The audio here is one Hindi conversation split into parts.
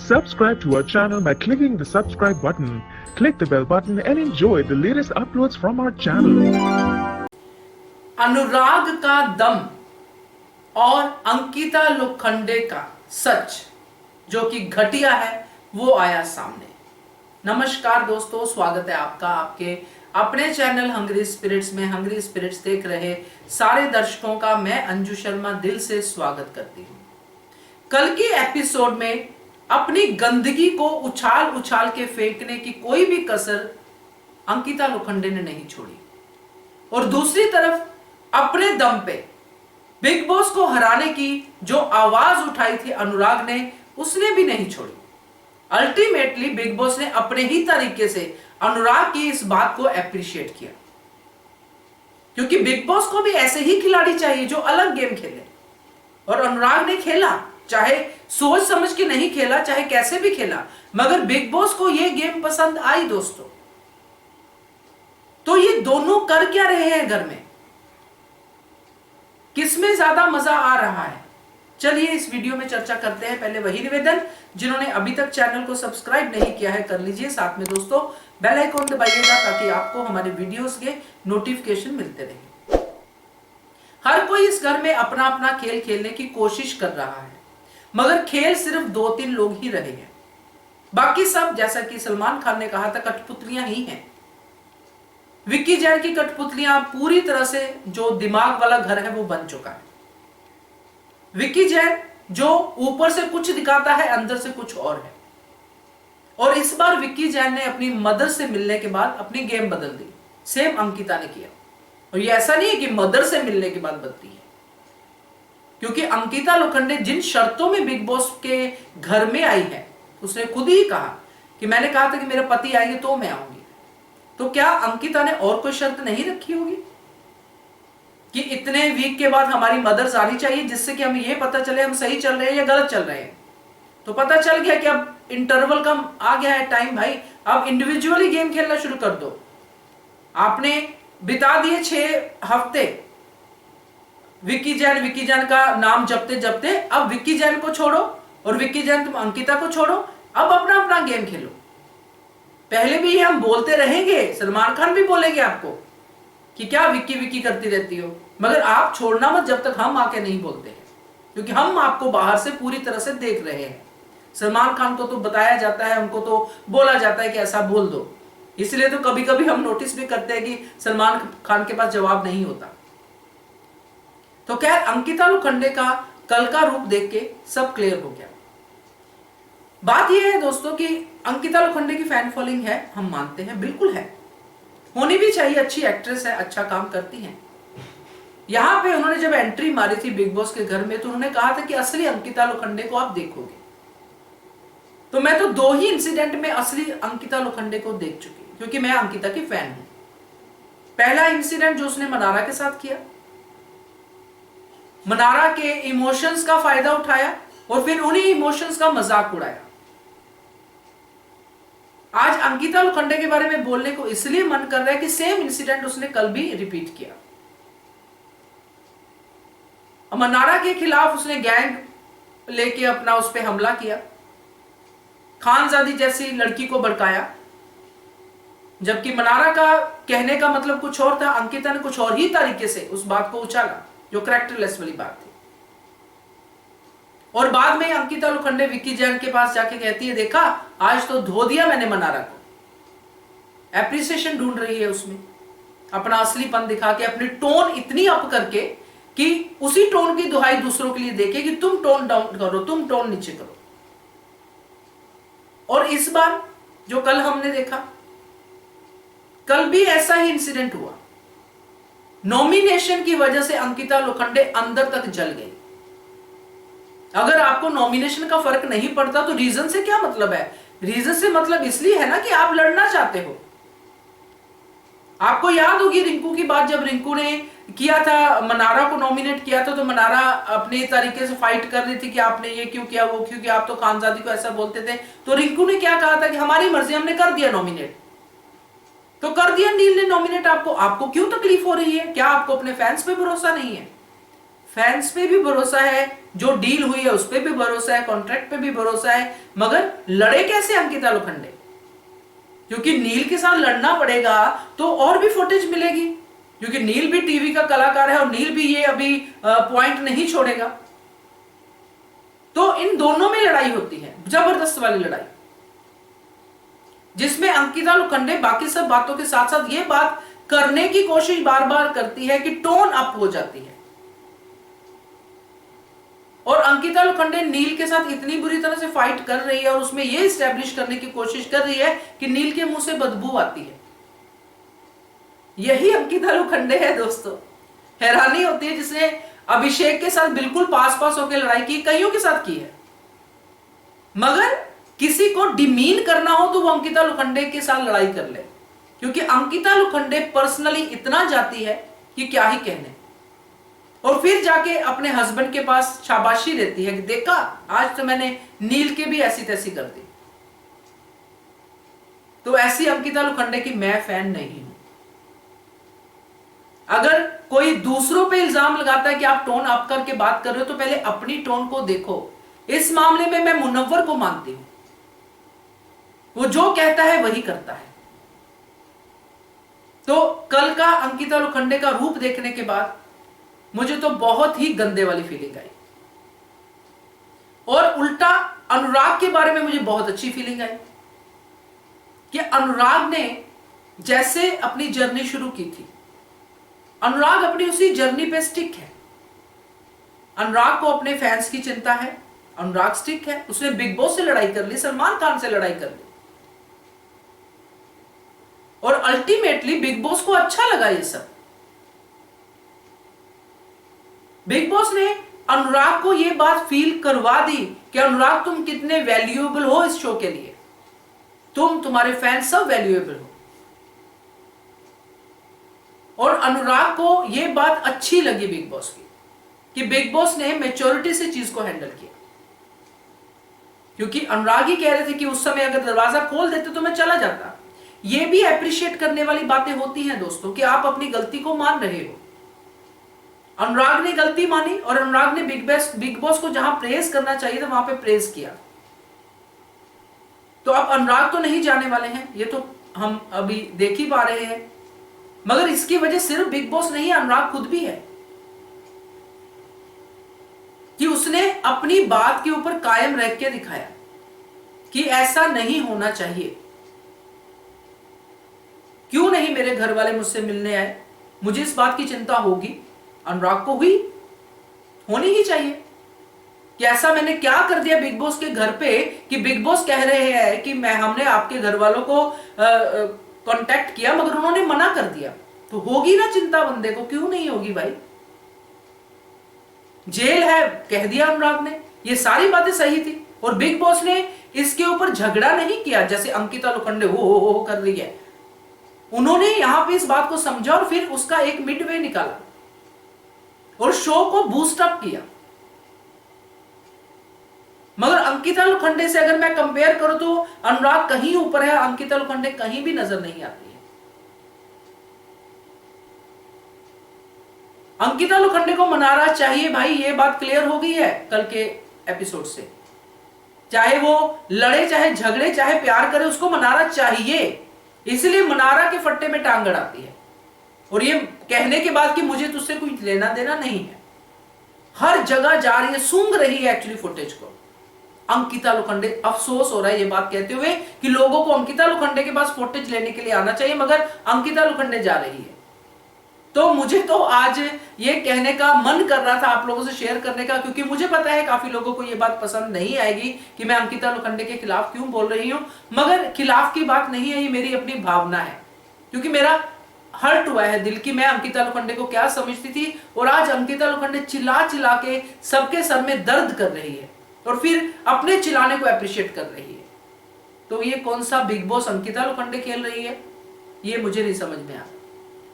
Subscribe to our channel by clicking the subscribe button. Click the bell button and enjoy the latest uploads from our channel. अनुराग का दम और अंकिता लोखंडे का सच जो कि घटिया है वो आया सामने। नमस्कार दोस्तों, स्वागत है आपका आपके अपने चैनल हंग्री स्पिरिट्स में। हंग्री स्पिरिट्स देख रहे सारे दर्शकों का मैं अंजू शर्मा दिल से स्वागत करती हूँ। कल की एपिसोड में अपनी गंदगी को उछाल उछाल के फेंकने की कोई भी कसर अंकिता लोखंडे ने नहीं छोड़ी और दूसरी तरफ अपने दम पे बिग बॉस को हराने की जो आवाज उठाई थी अनुराग ने, उसने भी नहीं छोड़ी। अल्टीमेटली बिग बॉस ने अपने ही तरीके से अनुराग की इस बात को अप्रिशिएट किया, क्योंकि बिग बॉस को भी ऐसे ही खिलाड़ी चाहिए जो अलग गेम खेले। और अनुराग ने खेला, चाहे सोच समझ के नहीं खेला, चाहे कैसे भी खेला, मगर बिग बॉस को यह गेम पसंद आई दोस्तों। तो ये दोनों कर क्या रहे हैं घर में, किसमें ज्यादा मजा आ रहा है, चलिए इस वीडियो में चर्चा करते हैं। पहले वही निवेदन, जिन्होंने अभी तक चैनल को सब्सक्राइब नहीं किया है कर लीजिए, साथ में दोस्तों बेल आइकॉन दबाइएगा ताकि आपको हमारे वीडियोस के नोटिफिकेशन मिलते रहे। हर कोई इस घर में अपना अपना खेल खेलने की कोशिश कर रहा है, मगर खेल सिर्फ 2-3 लोग ही रहे हैं। बाकी सब, जैसा कि सलमान खान ने कहा था, कठपुतलियां ही हैं। विक्की जैन की कठपुतलियां पूरी तरह से जो दिमाग वाला घर है वो बन चुका है। विक्की जैन जो ऊपर से कुछ दिखाता है, अंदर से कुछ और है। और इस बार विक्की जैन ने अपनी मदर से मिलने के बाद अपनी गेम बदल दी, सेम अंकिता ने किया। और ये ऐसा नहीं है कि मदर से मिलने के बाद बदलती है, क्योंकि अंकिता लोखंडे जिन शर्तों में बिग बॉस के घर में आई है, उसने खुद ही कहा कि मैंने कहा था कि मेरे पति आएंगे तो मैं आऊंगी। तो क्या अंकिता ने और कोई शर्त नहीं रखी होगी कि इतने वीक के बाद हमारी मदर्स आनी चाहिए, जिससे कि हमें यह पता चले हम सही चल रहे हैं या गलत चल रहे हैं। तो पता चल गया कि अब इंटरवल का आ गया है टाइम, भाई अब इंडिविजुअली गेम खेलना शुरू कर दो। आपने बिता दिए 6 हफ्ते विक्की जैन का नाम जपते जपते, अब विक्की जैन को छोड़ो और विक्की जैन तुम अंकिता को छोड़ो, अब अपना अपना गेम खेलो। पहले भी ये हम बोलते रहेंगे, सलमान खान भी बोलेंगे आपको कि क्या विक्की विक्की करती रहती हो, मगर आप छोड़ना मत जब तक हम आके नहीं बोलते हैं, क्योंकि हम आपको बाहर से पूरी तरह से देख रहे हैं। सलमान खान को तो बताया जाता है, उनको तो बोला जाता है कि ऐसा बोल दो, इसलिए तो कभी कभी हम नोटिस भी करते हैं कि सलमान खान के पास जवाब नहीं होता। तो खैर, अंकिता लोखंडे का कल का रूप देख के सब क्लियर हो गया। बात यह है दोस्तों कि अंकिता लोखंडे की फैन फॉलोइंग है, हम मानते हैं, बिल्कुल है, होनी भी चाहिए। अच्छी एक्ट्रेस है, अच्छा काम करती हैं। यहां पे उन्होंने जब एंट्री मारी थी बिग बॉस के घर में, तो उन्होंने कहा था कि असली अंकिता लोखंडे को आप देखोगे। तो मैं तो 2 ही इंसिडेंट में असली अंकिता लोखंडे को देख चुकी, क्योंकि मैं अंकिता की फैन हूं। पहला इंसिडेंट जो उसने मनारा के साथ किया, मनारा के इमोशंस का फायदा उठाया और फिर उन्हीं इमोशंस का मजाक उड़ाया। आज अंकिता लोखंडे के बारे में बोलने को इसलिए मन कर रहा है कि सेम इंसिडेंट उसने कल भी रिपीट किया। मनारा के खिलाफ उसने गैंग लेके अपना उस पर हमला किया, खानजादी जैसी लड़की को भड़काया, जबकि मनारा का कहने का मतलब कुछ और था, अंकिता ने कुछ और ही तरीके से उस बात को उछाला, जो कैरेक्टरलेस वाली बात थी। और बाद में अंकिता लोखंडे विक्की जैन के पास जाके कहती है, देखा आज तो धो दिया मैंने मनारा को। एप्रिसिएशन ढूंढ रही है उसमें, अपना असलीपन दिखा के, अपनी टोन इतनी अप करके कि उसी टोन की दुहाई दूसरों के लिए देके कि तुम टोन डाउन करो, तुम टोन नीचे करो। और इस बार जो कल हमने देखा, कल भी ऐसा ही इंसिडेंट हुआ। नॉमिनेशन की वजह से अंकिता लोखंडे अंदर तक जल गई। अगर आपको नॉमिनेशन का फर्क नहीं पड़ता तो रीजन से क्या मतलब है? रीजन से मतलब इसलिए है ना कि आप लड़ना चाहते हो। आपको याद होगी रिंकू की बात, जब रिंकू ने किया था, मनारा को नॉमिनेट किया था, तो मनारा अपने तरीके से फाइट कर रही थी कि आपने ये क्यों किया, वो क्यों किया, आप तो खानजादी को ऐसा बोलते थे। तो रिंकू ने क्या कहा था कि हमारी मर्जी, हमने कर दिया नॉमिनेट। तो कर दिया नील ने नॉमिनेट आपको क्यों तकलीफ हो रही है? क्या आपको अपने फैंस पे भरोसा नहीं है? फैंस पे भी भरोसा है, जो डील हुई है उस पे भी भरोसा है, कॉन्ट्रैक्ट पे भी भरोसा है, मगर लड़े कैसे अंकिता लोखंडे? क्योंकि नील के साथ लड़ना पड़ेगा तो और भी फुटेज मिलेगी, क्योंकि नील भी टीवी का कलाकार है और नील भी ये अभी पॉइंट नहीं छोड़ेगा। तो इन दोनों में लड़ाई होती है, जबरदस्त वाली लड़ाई, जिसमें अंकिता लोखंडे बाकी सब बातों के साथ साथ ये बात करने की कोशिश बार बार करती है कि टोन अप हो जाती है। और अंकिता लोखंडे नील के साथ इतनी बुरी तरह से फाइट कर रही है और उसमें यह स्टैब्लिश करने की कोशिश कर रही है कि नील के मुंह से बदबू आती है। यही अंकिता लोखंडे है दोस्तों। हैरानी होती है, जिसने अभिषेक के साथ बिल्कुल पास पास होकर लड़ाई की, कईयों के साथ की है, मगर किसी को डिमीन करना हो तो वो अंकिता लोखंडे के साथ लड़ाई कर ले, क्योंकि अंकिता लोखंडे पर्सनली इतना जाती है कि क्या ही कहने। और फिर जाके अपने हस्बैंड के पास शाबाशी देती है कि देखा, आज तो मैंने नील के भी ऐसी तैसी कर दी। तो ऐसी अंकिता लोखंडे की मैं फैन नहीं हूं। अगर कोई दूसरों पे इल्जाम लगाता है कि आप टोन अप करके बात कर रहे हो, तो पहले अपनी टोन को देखो। इस मामले में मैं मुनव्वर को मानती हूं, वो जो कहता है वही करता है। तो कल का अंकिता लोखंडे का रूप देखने के बाद मुझे तो बहुत ही गंदे वाली फीलिंग आई, और उल्टा अनुराग के बारे में मुझे बहुत अच्छी फीलिंग आई कि अनुराग ने जैसे अपनी जर्नी शुरू की थी, अनुराग अपनी उसी जर्नी पे स्टिक है। अनुराग को अपने फैंस की चिंता है, अनुराग स्टिक है। उसने बिग बॉस से लड़ाई कर ली, सलमान खान से लड़ाई कर ली, और अल्टीमेटली बिग बॉस को अच्छा लगा ये सब। बिग बॉस ने अनुराग को यह बात फील करवा दी कि अनुराग तुम कितने वैल्यूएबल हो इस शो के लिए, तुम्हारे फैंस सब वैल्यूएबल हो। और अनुराग को यह बात अच्छी लगी बिग बॉस की, कि बिग बॉस ने मैच्योरिटी से चीज को हैंडल किया। क्योंकि अनुराग ही कह रहे थे कि उस समय अगर दरवाजा खोल देते तो मैं चला जाता। यह भी अप्रिशिएट करने वाली बातें होती हैं दोस्तों, कि आप अपनी गलती को मान रहे हो। अनुराग ने गलती मानी और अनुराग ने बिग बॉस को जहां प्रेज करना चाहिए था वहां पे प्रेज किया। तो अब अनुराग तो नहीं जाने वाले हैं, ये तो हम अभी देख ही पा रहे हैं, मगर इसकी वजह सिर्फ बिग बॉस नहीं है, अनुराग खुद भी है, कि उसने अपनी बात के ऊपर कायम रह के दिखाया कि ऐसा नहीं होना चाहिए। क्यों नहीं मेरे घर वाले मुझसे मिलने आए? मुझे इस बात की चिंता होगी, अनुराग को हुई, होनी ही चाहिए, कि ऐसा मैंने क्या कर दिया बिग बॉस के घर पे कि बिग बॉस कह रहे हैं कि हमने आपके घर वालों को कांटेक्ट किया मगर उन्होंने मना कर दिया। तो होगी ना चिंता बंदे को, क्यों नहीं होगी भाई? जेल है कह दिया अनुराग ने, ये सारी बातें सही थी। और बिग बॉस ने इसके ऊपर झगड़ा नहीं किया जैसे अंकिता लोखंडे हो कर रही है। उन्होंने यहां पे इस बात को समझा और फिर उसका एक मिडवे निकाला और शो को बूस्ट अप किया। मगर अंकिता लोखंडे से अगर मैं कंपेयर करूं तो अनुराग कहीं ऊपर है, अंकिता लोखंडे कहीं भी नजर नहीं आती है। अंकिता लोखंडे को मनाना चाहिए भाई, ये बात क्लियर हो गई है कल के एपिसोड से। चाहे वो लड़े, चाहे झगड़े, चाहे प्यार करे, उसको मनाना चाहिए। इसलिए मनारा के फट्टे में टांग अड़ाती है, और ये कहने के बाद कि मुझे तुझसे कुछ लेना देना नहीं है। हर जगह जा रही है, सूंघ रही है एक्चुअली फुटेज को अंकिता लोखंडे। अफसोस हो रहा है ये बात कहते हुए कि लोगों को अंकिता लोखंडे के पास फुटेज लेने के लिए आना चाहिए, मगर अंकिता लोखंडे जा रही है। तो मुझे तो आज ये कहने का मन कर रहा था आप लोगों से शेयर करने का, क्योंकि मुझे पता है काफी लोगों को ये बात पसंद नहीं आएगी कि मैं अंकिता लोखंडे के खिलाफ क्यों बोल रही हूं। मगर खिलाफ की बात नहीं है, ये मेरी अपनी भावना है, क्योंकि मेरा हर्ट हुआ है दिल की। मैं अंकिता लोखंडे को क्या समझती थी, और आज अंकिता लोखंडे चिल्ला चिल्ला के सबके सर में दर्द कर रही है और फिर अपने चिल्लाने को अप्रिशिएट कर रही है। तो ये कौन सा बिग बॉस अंकिता लोखंडे खेल रही है, ये मुझे नहीं समझ में आता।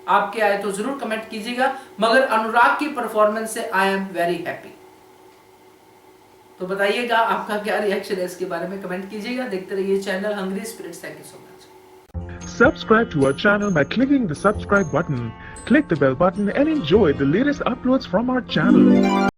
आपके आए तो जरूर कमेंट कीजिएगा, मगर अनुराग की परफॉर्मेंस से आई एम वेरी हैप्पी। तो बताइएगा आपका क्या रिएक्शन है इसके बारे में, कमेंट कीजिएगा। देखते रहिए channel hungry spirits. Thank you so much. Subscribe to our channel by clicking the subscribe button. Click the bell button and enjoy the latest uploads from our channel.